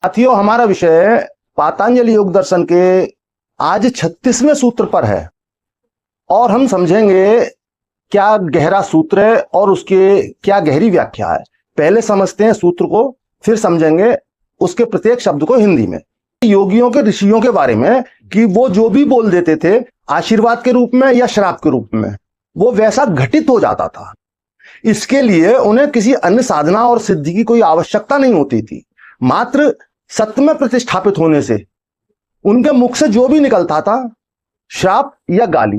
साथियों, हमारा विषय पातंजलि योग दर्शन के आज 36वें सूत्र पर है और हम समझेंगे क्या गहरा सूत्र है और उसके क्या गहरी व्याख्या है। पहले समझते हैं सूत्र को, फिर समझेंगे उसके प्रत्येक शब्द को हिंदी में। योगियों के ऋषियों के बारे में कि वो जो भी बोल देते थे आशीर्वाद के रूप में या श्राप के रूप में, वो वैसा घटित हो जाता था। इसके लिए उन्हें किसी अन्य साधना और सिद्धि की कोई आवश्यकता नहीं होती थी। मात्र सत्य में प्रतिष्ठापित होने से उनके मुख से जो भी निकलता था, श्राप या गाली,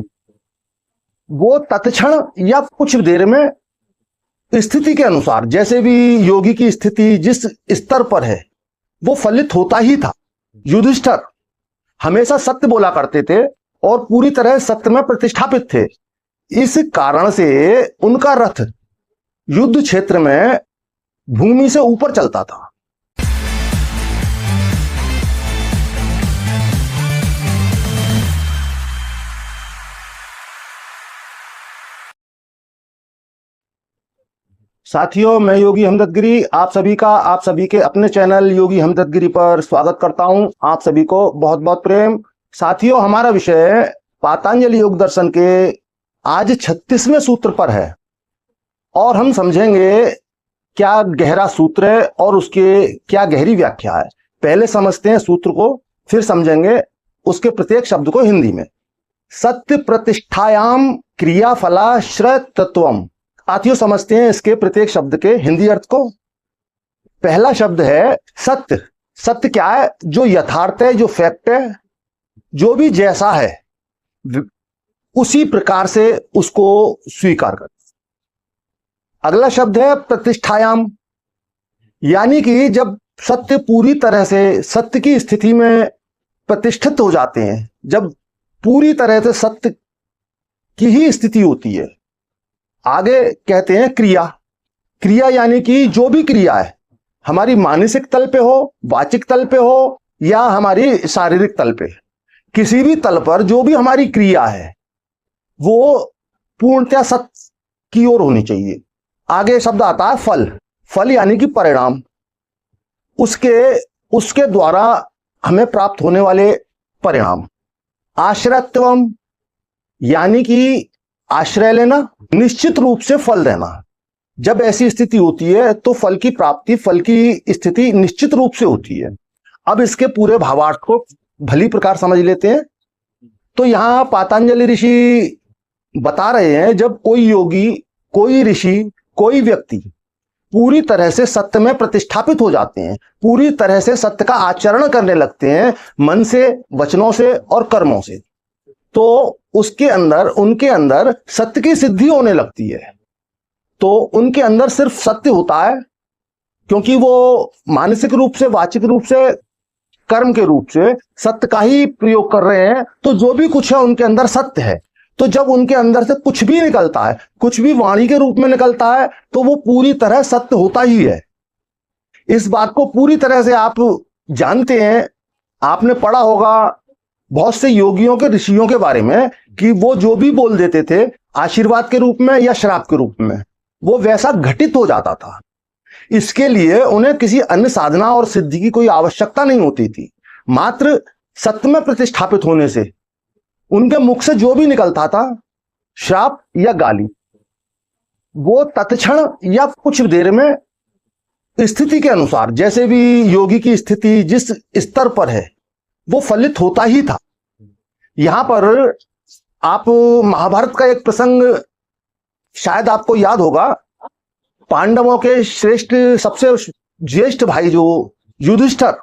वो तत्क्षण या कुछ देर में स्थिति के अनुसार, जैसे भी योगी की स्थिति जिस स्तर पर है, वो फलित होता ही था। युधिष्ठिर हमेशा सत्य बोला करते थे और पूरी तरह सत्य में प्रतिष्ठापित थे। इस कारण से उनका रथ युद्ध क्षेत्र में भूमि से ऊपर चलता था। साथियों, मैं योगी हमदर्द गिरी आप सभी के अपने चैनल योगी हमदर्द गिरी पर स्वागत करता हूं। आप सभी को बहुत बहुत प्रेम। साथियों, हमारा विषय पातंजलि योग दर्शन के आज 36वें सूत्र पर है और हम समझेंगे क्या गहरा सूत्र है और उसके क्या गहरी व्याख्या है। पहले समझते हैं सूत्र को, फिर समझेंगे उसके प्रत्येक शब्द को हिंदी में। सत्य प्रतिष्ठायाम क्रिया फलाश्रय तत्वम। साथियों, समझते हैं इसके प्रत्येक शब्द के हिंदी अर्थ को। पहला शब्द है सत्य। सत्य क्या है? जो यथार्थ है, जो फैक्ट है, जो भी जैसा है उसी प्रकार से उसको स्वीकार कर। अगला शब्द है प्रतिष्ठायाम, यानी कि जब सत्य पूरी तरह से सत्य की स्थिति में प्रतिष्ठित हो जाते हैं, जब पूरी तरह से सत्य की ही स्थिति होती है। आगे कहते हैं क्रिया। क्रिया यानी कि जो भी क्रिया है, हमारी मानसिक तल पे हो, वाचिक तल पे हो या हमारी शारीरिक तल पे, किसी भी तल पर जो भी हमारी क्रिया है वो पूर्णतया सत्य की ओर होनी चाहिए। आगे शब्द आता है फल। फल यानी कि परिणाम, उसके द्वारा हमें प्राप्त होने वाले परिणाम। आश्रयत्वम यानी कि आश्रय लेना, निश्चित रूप से फल देना। जब ऐसी स्थिति होती है तो फल की प्राप्ति, फल की स्थिति निश्चित रूप से होती है। अब इसके पूरे भावार्थ को भली प्रकार समझ लेते हैं। तो यहां पातंजलि ऋषि बता रहे हैं, जब कोई योगी, कोई ऋषि, कोई व्यक्ति पूरी तरह से सत्य में प्रतिष्ठापित हो जाते हैं, पूरी तरह से सत्य का आचरण करने लगते हैं, मन से, वचनों से और कर्मों से, तो उनके अंदर सत्य की सिद्धि होने लगती है। तो उनके अंदर सिर्फ सत्य होता है, क्योंकि वो मानसिक रूप से, वाचिक रूप से, कर्म के रूप से सत्य का ही प्रयोग कर रहे हैं। तो जो भी कुछ है उनके अंदर सत्य है। तो जब उनके अंदर से कुछ भी निकलता है, कुछ भी वाणी के रूप में निकलता है, तो वो पूरी तरह सत्य होता ही है। इस बात को पूरी तरह से आप जानते हैं। आपने पढ़ा होगा बहुत से योगियों के, ऋषियों के बारे में कि वो जो भी बोल देते थे आशीर्वाद के रूप में या श्राप के रूप में, वो वैसा घटित हो जाता था। इसके लिए उन्हें किसी अन्य साधना और सिद्धि की कोई आवश्यकता नहीं होती थी। मात्र सत्य में प्रतिष्ठापित होने से उनके मुख से जो भी निकलता था, श्राप या गाली, वो तत्क्षण या कुछ देर में स्थिति के अनुसार, जैसे भी योगी की स्थिति जिस स्तर पर है, वो फलित होता ही था। यहां पर आप महाभारत का एक प्रसंग शायद आपको याद होगा। पांडवों के श्रेष्ठ, सबसे ज्येष्ठ भाई जो युधिष्ठिर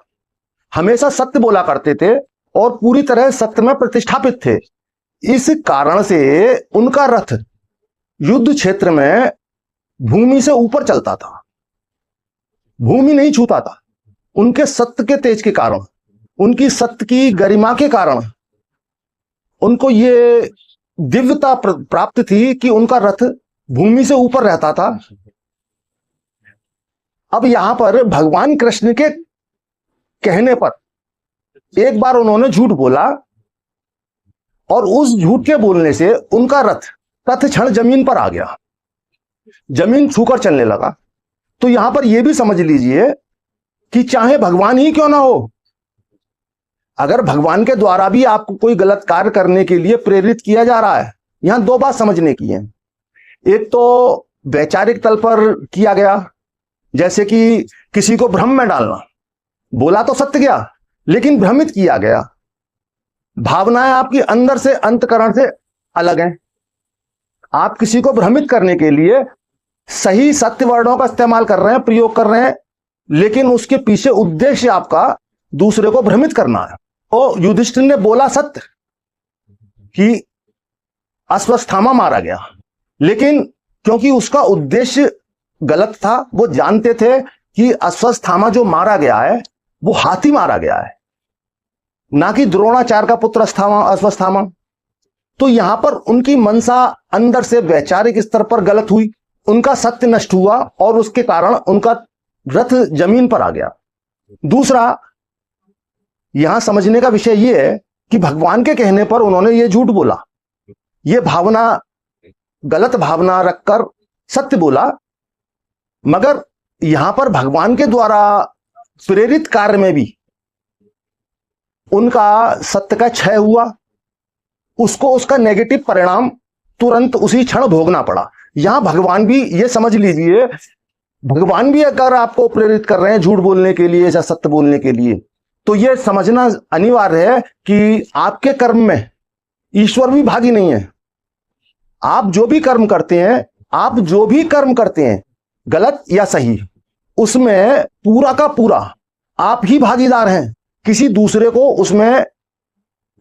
हमेशा सत्य बोला करते थे और पूरी तरह सत्य में प्रतिष्ठापित थे। इस कारण से उनका रथ युद्ध क्षेत्र में भूमि से ऊपर चलता था, भूमि नहीं छूता था। उनके सत्य के तेज के कारण, उनकी सत्य की गरिमा के कारण उनको ये दिव्यता प्राप्त थी कि उनका रथ भूमि से ऊपर रहता था। अब यहां पर भगवान कृष्ण के कहने पर एक बार उन्होंने झूठ बोला और उस झूठ के बोलने से उनका रथ तत्क्षण जमीन पर आ गया, जमीन छूकर चलने लगा। तो यहां पर यह भी समझ लीजिए कि चाहे भगवान ही क्यों ना हो, अगर भगवान के द्वारा भी आपको कोई गलत कार्य करने के लिए प्रेरित किया जा रहा है, यहां दो बात समझने की है। एक तो वैचारिक तल पर किया गया, जैसे कि किसी को भ्रम में डालना, बोला तो सत्य गया लेकिन भ्रमित किया गया। भावनाएं आपकी अंदर से अंतकरण से अलग हैं। आप किसी को भ्रमित करने के लिए सही सत्य वर्णों का इस्तेमाल कर रहे हैं, प्रयोग कर रहे हैं, लेकिन उसके पीछे उद्देश्य आपका दूसरे को भ्रमित करना है। तो युधिष्ठिर ने बोला सत्य कि अश्वत्थामा मारा गया, लेकिन क्योंकि उसका उद्देश्य गलत था, वो जानते थे कि अश्वत्थामा जो मारा गया है वो हाथी मारा गया है, ना कि द्रोणाचार्य का पुत्र अश्वत्थामा। तो यहां पर उनकी मनसा अंदर से वैचारिक स्तर पर गलत हुई, उनका सत्य नष्ट हुआ और उसके कारण उनका रथ जमीन पर आ गया। दूसरा यहां समझने का विषय यह है कि भगवान के कहने पर उन्होंने ये झूठ बोला, ये भावना, गलत भावना रखकर सत्य बोला, मगर यहां पर भगवान के द्वारा प्रेरित कार्य में भी उनका सत्य का क्षय हुआ, उसको उसका नेगेटिव परिणाम तुरंत उसी क्षण भोगना पड़ा। यहां भगवान भी ये समझ लीजिए, भगवान भी अगर आपको प्रेरित कर रहे हैं झूठ बोलने के लिए या सत्य बोलने के लिए, तो यह समझना अनिवार्य है कि आपके कर्म में ईश्वर भी भागी नहीं है। आप जो भी कर्म करते हैं गलत या सही, उसमें पूरा का पूरा आप ही भागीदार हैं, किसी दूसरे को उसमें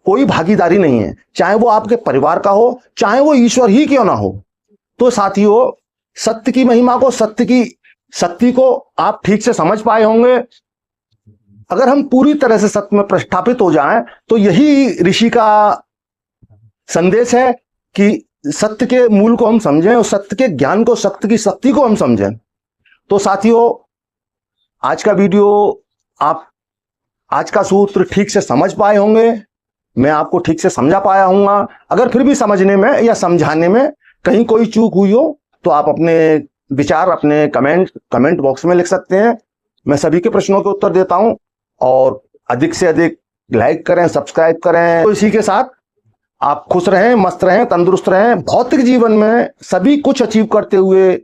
कोई भागीदारी नहीं है, चाहे वो आपके परिवार का हो, चाहे वो ईश्वर ही क्यों ना हो। तो साथियों, सत्य की महिमा को, सत्य को आप ठीक से समझ पाए होंगे। अगर हम पूरी तरह से सत्य में प्रस्थापित हो जाएं तो यही ऋषि का संदेश है कि सत्य के मूल को हम समझें और सत्य के ज्ञान को, सत्य की शक्ति को हम समझें। तो साथियों, आज का वीडियो आप आज का सूत्र ठीक से समझ पाए होंगे, मैं आपको ठीक से समझा पाया हूंगा। अगर फिर भी समझने में या समझाने में कहीं कोई चूक हुई हो तो आप अपने विचार अपने कमेंट बॉक्स में लिख सकते हैं। मैं सभी के प्रश्नों के उत्तर देता हूं, और अधिक से अधिक लाइक करें, सब्सक्राइब करें। तो इसी के साथ आप खुश रहें, मस्त रहें, तंदुरुस्त रहें। भौतिक जीवन में सभी कुछ अचीव करते हुए,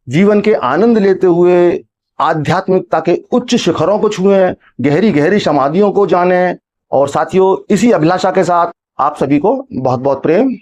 जीवन के आनंद लेते हुए, आध्यात्मिकता के उच्च शिखरों को छुएं, गहरी गहरी समाधियों को जानें। और साथियों, इसी अभिलाषा के साथ आप सभी को बहुत बहुत प्रेम।